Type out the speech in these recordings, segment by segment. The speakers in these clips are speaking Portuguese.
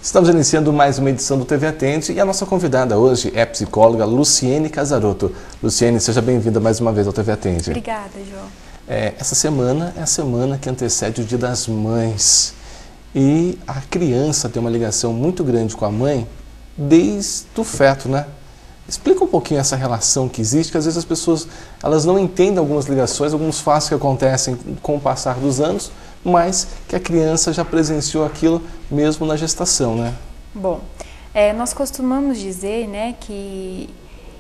Estamos iniciando mais uma edição do TV Atende e a nossa convidada hoje é a psicóloga Luciene Casarotto. Luciene, seja bem-vinda mais uma vez ao TV Atende. Obrigada, João. Essa semana é a semana que antecede o Dia das Mães e a criança tem uma ligação muito grande com a mãe desde o feto, né? Explica um pouquinho essa relação que existe, que às vezes as pessoas elas não entendem algumas ligações, alguns fatos que acontecem com o passar dos anos, mas que a criança já presenciou aquilo mesmo na gestação, né? Bom, nós costumamos dizer, né, que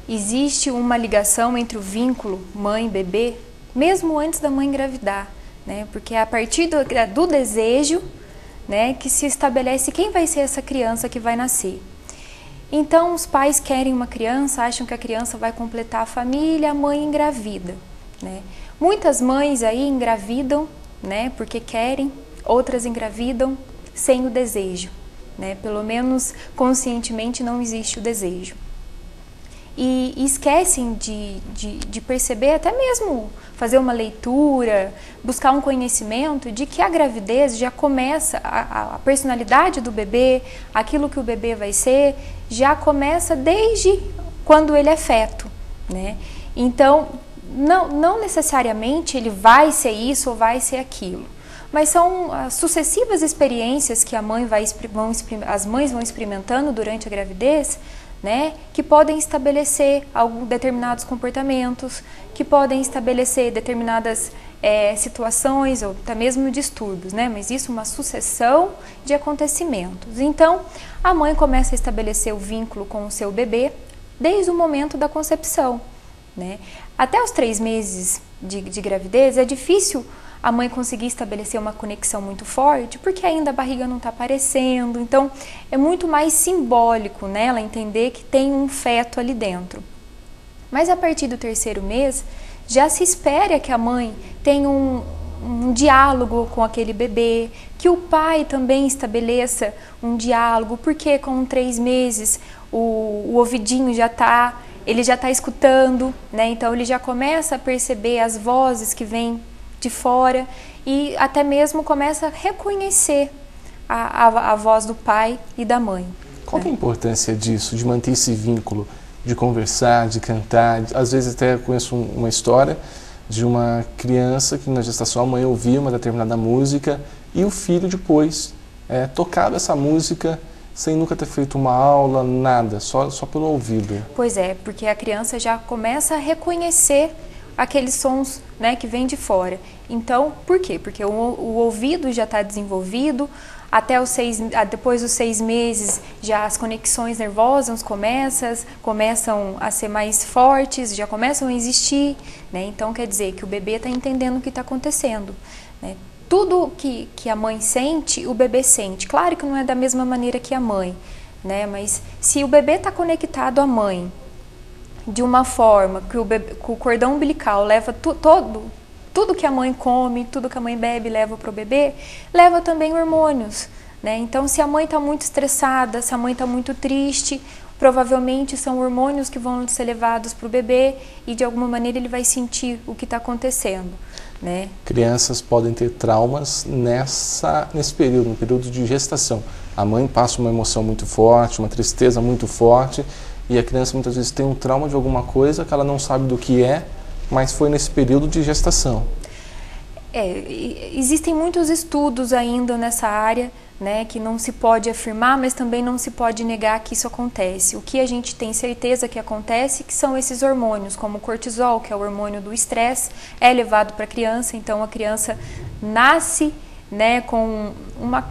existe uma ligação entre o vínculo mãe-bebê, mesmo antes da mãe engravidar, né? Porque é a partir do desejo, né, que se estabelece quem vai ser essa criança que vai nascer. Então, os pais querem uma criança, acham que a criança vai completar a família, a mãe engravida, né? Muitas mães aí engravidam, né, porque querem, outras engravidam sem o desejo, né? Pelo menos conscientemente não existe o desejo. E esquecem de perceber, até mesmo fazer uma leitura, buscar um conhecimento de que a gravidez já começa, a personalidade do bebê, aquilo que o bebê vai ser, já começa desde quando ele é feto, né? Então, não necessariamente ele vai ser isso ou vai ser aquilo, mas são as sucessivas experiências que as mães vão experimentando durante a gravidez, né, que podem estabelecer determinados comportamentos, que podem estabelecer determinadas situações ou até mesmo distúrbios, né, mas isso é uma sucessão de acontecimentos. Então, a mãe começa a estabelecer o vínculo com o seu bebê desde o momento da concepção, né. Até os 3 meses de gravidez é difícil a mãe conseguir estabelecer uma conexão muito forte, porque ainda a barriga não está aparecendo, então é muito mais simbólico, né, ela entender que tem um feto ali dentro. Mas a partir do 3º mês, já se espera que a mãe tenha um diálogo com aquele bebê, que o pai também estabeleça um diálogo, porque com 3 meses o ouvidinho ele já está escutando, né, então ele já começa a perceber as vozes que vêm de fora e até mesmo começa a reconhecer a voz do pai e da mãe. Qual é a importância disso, de manter esse vínculo, de conversar, de cantar? Às vezes até conheço uma história de uma criança que na gestação a mãe ouvia uma determinada música e o filho depois tocava essa música sem nunca ter feito uma aula, nada, só pelo ouvido. Pois é, porque a criança já começa a reconhecer aqueles sons, né, que vêm de fora. Então, por quê? Porque o ouvido já está desenvolvido, depois dos 6 meses já as conexões nervosas começam a ser mais fortes, já começam a existir, né? Então quer dizer que o bebê está entendendo o que está acontecendo, né? Tudo que a mãe sente, o bebê sente. Claro que não é da mesma maneira que a mãe, né? Mas se o bebê está conectado à mãe de uma forma que o cordão umbilical leva tudo que a mãe come, tudo que a mãe bebe leva para o bebê, leva também hormônios, né? Então, se a mãe está muito estressada, se a mãe está muito triste, provavelmente são hormônios que vão ser levados para o bebê e de alguma maneira ele vai sentir o que está acontecendo, né? Crianças podem ter traumas nesse período, no período de gestação. A mãe passa uma emoção muito forte, uma tristeza muito forte, e a criança muitas vezes tem um trauma de alguma coisa que ela não sabe do que é, mas foi nesse período de gestação. Existem muitos estudos ainda nessa área, né, que não se pode afirmar, mas também não se pode negar que isso acontece. O que a gente tem certeza que acontece que são esses hormônios, como o cortisol, que é o hormônio do estresse, é levado para a criança, então a criança nasce, né, com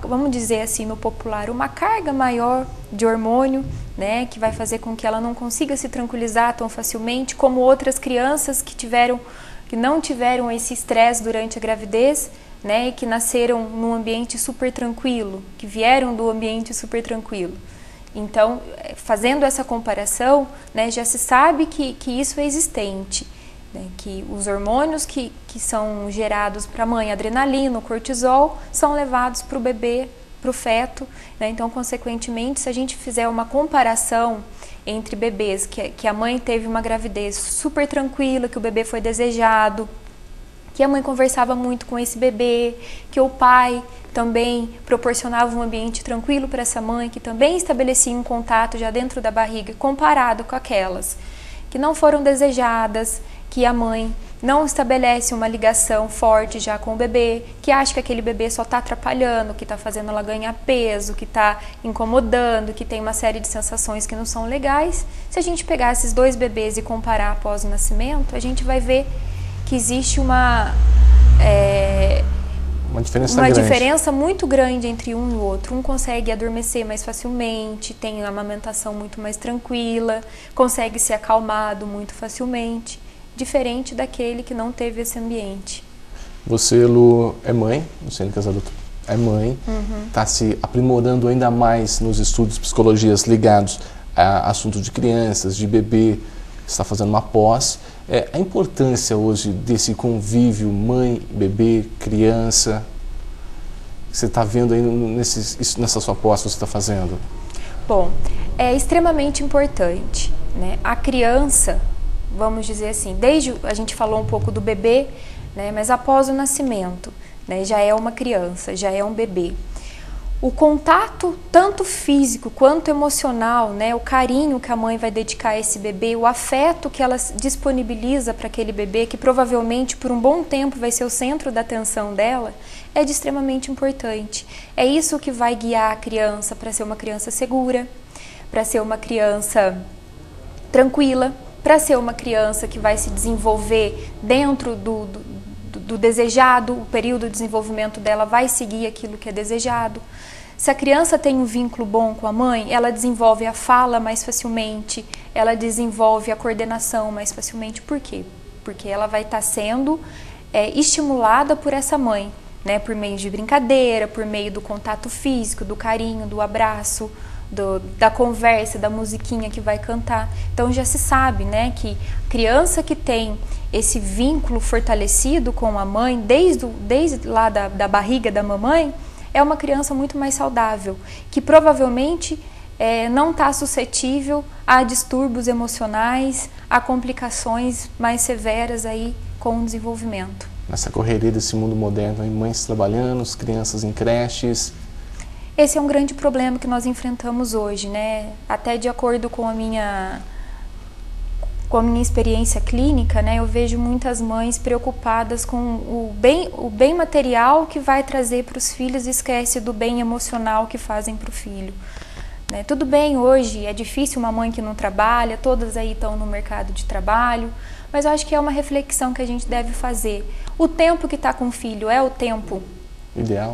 vamos dizer assim no popular, uma carga maior de hormônio, né, que vai fazer com que ela não consiga se tranquilizar tão facilmente como outras crianças que não tiveram esse estresse durante a gravidez, né, e que nasceram num ambiente super tranquilo, que vieram do ambiente super tranquilo. Então, fazendo essa comparação, né, já se sabe que isso é existente, né, que os hormônios que são gerados para a mãe, a adrenalina, o cortisol, são levados para o bebê, para o feto, né? Então, consequentemente, se a gente fizer uma comparação entre bebês, que a mãe teve uma gravidez super tranquila, que o bebê foi desejado, que a mãe conversava muito com esse bebê, que o pai também proporcionava um ambiente tranquilo para essa mãe, que também estabelecia um contato já dentro da barriga, comparado com aquelas que não foram desejadas, que a mãe não estabelece uma ligação forte já com o bebê, que acha que aquele bebê só está atrapalhando, que está fazendo ela ganhar peso, que está incomodando, que tem uma série de sensações que não são legais. Se a gente pegar esses dois bebês e comparar após o nascimento, a gente vai ver que existe uma diferença muito grande entre um e o outro. Um consegue adormecer mais facilmente, tem uma amamentação muito mais tranquila, consegue ser acalmado muito facilmente, diferente daquele que não teve esse ambiente. Você, Lu, é mãe, não sei, casado, é mãe, está se aprimorando ainda mais nos estudos de psicologias ligados a assuntos de crianças, de bebê, está fazendo uma pós. A importância hoje desse convívio mãe, bebê, criança, você está vendo aí nessa sua pós que você está fazendo? Bom, é extremamente importante, né? A criança, vamos dizer assim, a gente falou um pouco do bebê, né, mas após o nascimento, né, já é uma criança, já é um bebê. O contato, tanto físico quanto emocional, né, o carinho que a mãe vai dedicar a esse bebê, o afeto que ela disponibiliza para aquele bebê, que provavelmente por um bom tempo vai ser o centro da atenção dela, é de extremamente importante. É isso que vai guiar a criança para ser uma criança segura, para ser uma criança tranquila, para ser uma criança que vai se desenvolver dentro do desejado, o período de desenvolvimento dela vai seguir aquilo que é desejado. Se a criança tem um vínculo bom com a mãe, ela desenvolve a fala mais facilmente, ela desenvolve a coordenação mais facilmente. Por quê? Porque ela vai estar sendo estimulada por essa mãe, né? Por meio de brincadeira, por meio do contato físico, do carinho, do abraço, da conversa, da musiquinha que vai cantar. Então já se sabe, né, que criança que tem esse vínculo fortalecido com a mãe, desde lá da barriga da mamãe, é uma criança muito mais saudável, que provavelmente não está suscetível a distúrbios emocionais, a complicações mais severas aí com o desenvolvimento. Nessa correria desse mundo moderno, mães trabalhando, as crianças em creches. Esse é um grande problema que nós enfrentamos hoje, né? Até de acordo com a minha experiência clínica, né? Eu vejo muitas mães preocupadas com o bem material que vai trazer para os filhos e esquece do bem emocional que fazem para o filho. Né? Tudo bem, hoje é difícil uma mãe que não trabalha, todas aí estão no mercado de trabalho, mas eu acho que é uma reflexão que a gente deve fazer. O tempo que está com o filho é o tempo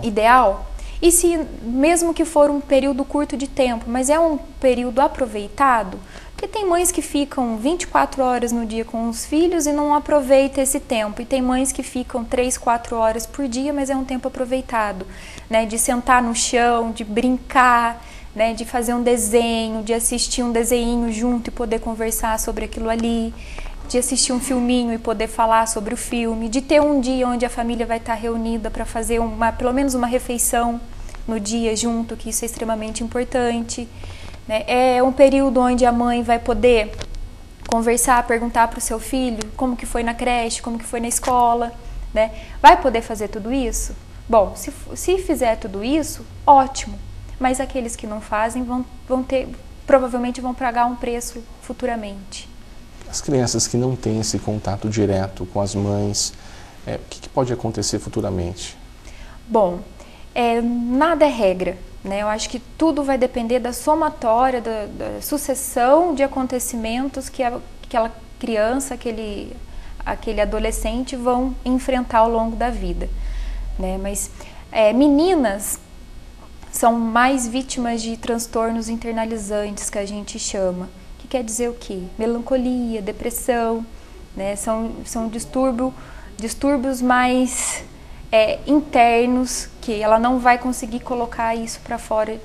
ideal? E se, mesmo que for um período curto de tempo, mas é um período aproveitado, porque tem mães que ficam 24 horas no dia com os filhos e não aproveitam esse tempo. E tem mães que ficam 3, 4 horas por dia, mas é um tempo aproveitado, né? De sentar no chão, de brincar, né? De fazer um desenho, de assistir um desenho junto e poder conversar sobre aquilo ali, de assistir um filminho e poder falar sobre o filme, de ter um dia onde a família vai estar reunida para fazer pelo menos uma refeição no dia junto, que isso é extremamente importante. Né? É um período onde a mãe vai poder conversar, perguntar para o seu filho como que foi na creche, como que foi na escola. Né? Vai poder fazer tudo isso? Bom, se fizer tudo isso, ótimo. Mas aqueles que não fazem provavelmente vão pagar um preço futuramente. As crianças que não têm esse contato direto com as mães, o que pode acontecer futuramente? Bom, nada é regra, né? Eu acho que tudo vai depender da somatória, da sucessão de acontecimentos que aquela criança, aquele adolescente vão enfrentar ao longo da vida. Né? Mas meninas são mais vítimas de transtornos internalizantes, que a gente chama. Que quer dizer o quê? Melancolia, depressão, né? São distúrbios mais internos, que ela não vai conseguir colocar isso para fora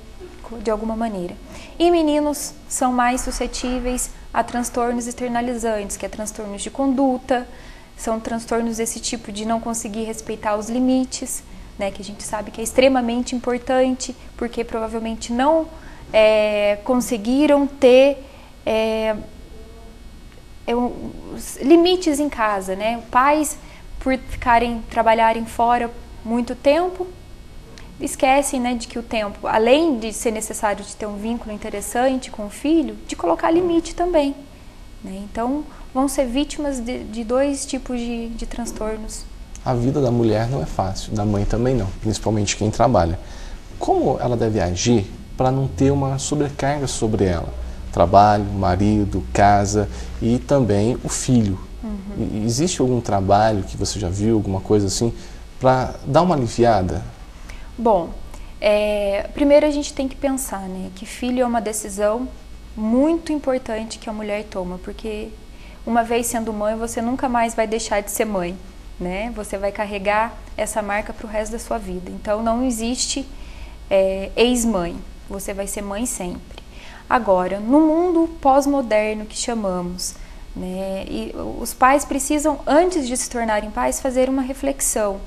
de alguma maneira. E meninos são mais suscetíveis a transtornos externalizantes, que é transtornos de conduta, são transtornos desse tipo de não conseguir respeitar os limites, né? Que a gente sabe que é extremamente importante, porque provavelmente não conseguiram ter limites em casa, né? Pais por trabalharem fora muito tempo, esquecem, né, de que o tempo, além de ser necessário de ter um vínculo interessante com o filho, de colocar limite também, né? Então, vão ser vítimas de dois tipos de transtornos. A vida da mulher não é fácil, da mãe também não, principalmente quem trabalha. Como ela deve agir para não ter uma sobrecarga sobre ela? Trabalho, marido, casa e também o filho. Uhum. Existe algum trabalho que você já viu, alguma coisa assim, para dar uma aliviada? Bom, primeiro a gente tem que pensar, né, que filho é uma decisão muito importante que a mulher toma, porque uma vez sendo mãe, você nunca mais vai deixar de ser mãe, né? Você vai carregar essa marca para o resto da sua vida. Então, não existe ex-mãe, você vai ser mãe sempre. Agora, no mundo pós-moderno que chamamos, né, e os pais precisam, antes de se tornarem pais, fazer uma reflexão.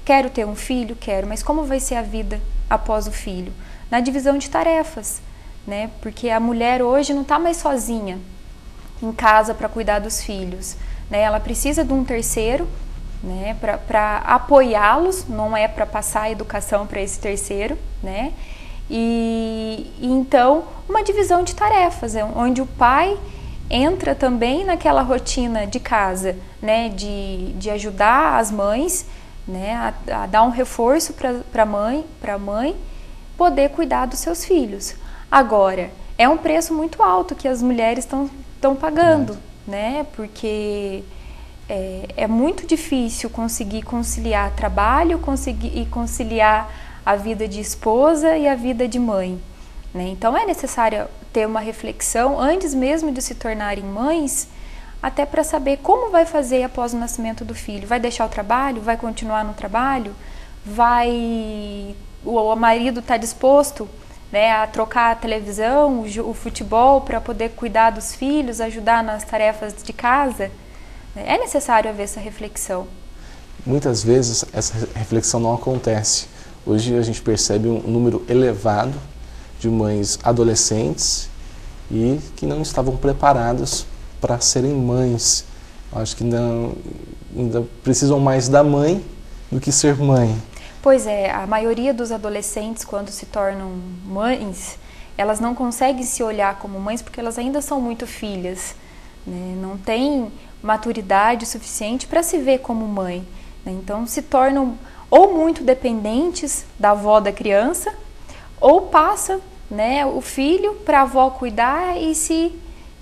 Quero ter um filho? Quero, mas como vai ser a vida após o filho? Na divisão de tarefas, né? Porque a mulher hoje não está mais sozinha em casa para cuidar dos filhos, né? Ela precisa de um terceiro, né, para apoiá-los, não é para passar a educação para esse terceiro, né? E então, uma divisão de tarefas, onde o pai entra também naquela rotina de casa, né, de ajudar as mães, né, a dar um reforço para a mãe poder cuidar dos seus filhos. Agora, é um preço muito alto que as mulheres estão pagando, né, porque é muito difícil conseguir conciliar trabalho e conciliar a vida de esposa e a vida de mãe, né? Então é necessário ter uma reflexão antes mesmo de se tornarem mães, até para saber como vai fazer após o nascimento do filho. Vai deixar o trabalho? Vai continuar no trabalho? O marido está disposto, né, a trocar a televisão, o futebol para poder cuidar dos filhos, ajudar nas tarefas de casa? É necessário haver essa reflexão. Muitas vezes essa reflexão não acontece. Hoje a gente percebe um número elevado de mães adolescentes e que não estavam preparadas para serem mães. Acho que ainda precisam mais da mãe do que ser mãe. Pois é, a maioria dos adolescentes, quando se tornam mães, elas não conseguem se olhar como mães porque elas ainda são muito filhas, né? Não têm maturidade suficiente para se ver como mãe, né? Então se tornam ou muito dependentes da avó da criança, ou passa, né, o filho para a avó cuidar e se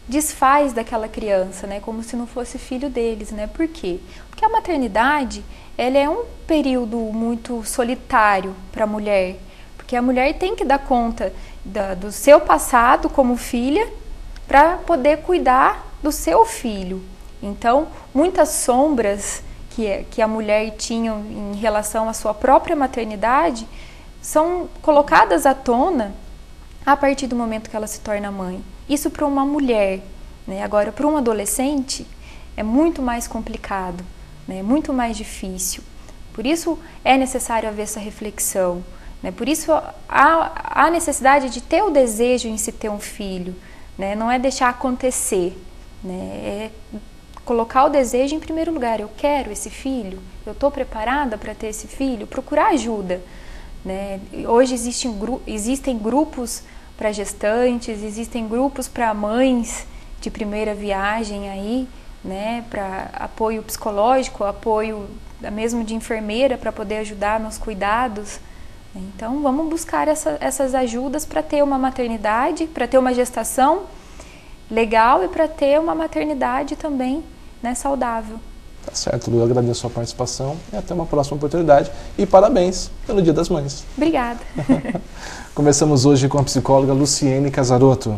desfaz daquela criança, né, como se não fosse filho deles, né? Por quê? Porque a maternidade, ela é um período muito solitário para a mulher, porque a mulher tem que dar conta do seu passado como filha para poder cuidar do seu filho. Então, muitas sombras que a mulher tinha em relação à sua própria maternidade são colocadas à tona a partir do momento que ela se torna mãe. Isso para uma mulher, né? Agora, para um adolescente, é muito mais complicado, né? Muito mais difícil. Por isso, é necessário haver essa reflexão, né? Por isso, há necessidade de ter o desejo em se ter um filho, né? Não é deixar acontecer, né? É colocar o desejo em primeiro lugar. Eu quero esse filho, eu estou preparada para ter esse filho, procurar ajuda, né? Hoje existem grupos para gestantes, existem grupos para mães de primeira viagem aí, né? Para apoio psicológico, apoio mesmo de enfermeira para poder ajudar nos cuidados. Então vamos buscar essas ajudas para ter uma maternidade, para ter uma gestação legal e para ter uma maternidade também, né, saudável. Tá certo, Lu, eu agradeço a sua participação e até uma próxima oportunidade. E parabéns pelo Dia das Mães. Obrigada. Começamos hoje com a psicóloga Luciene Casarotto.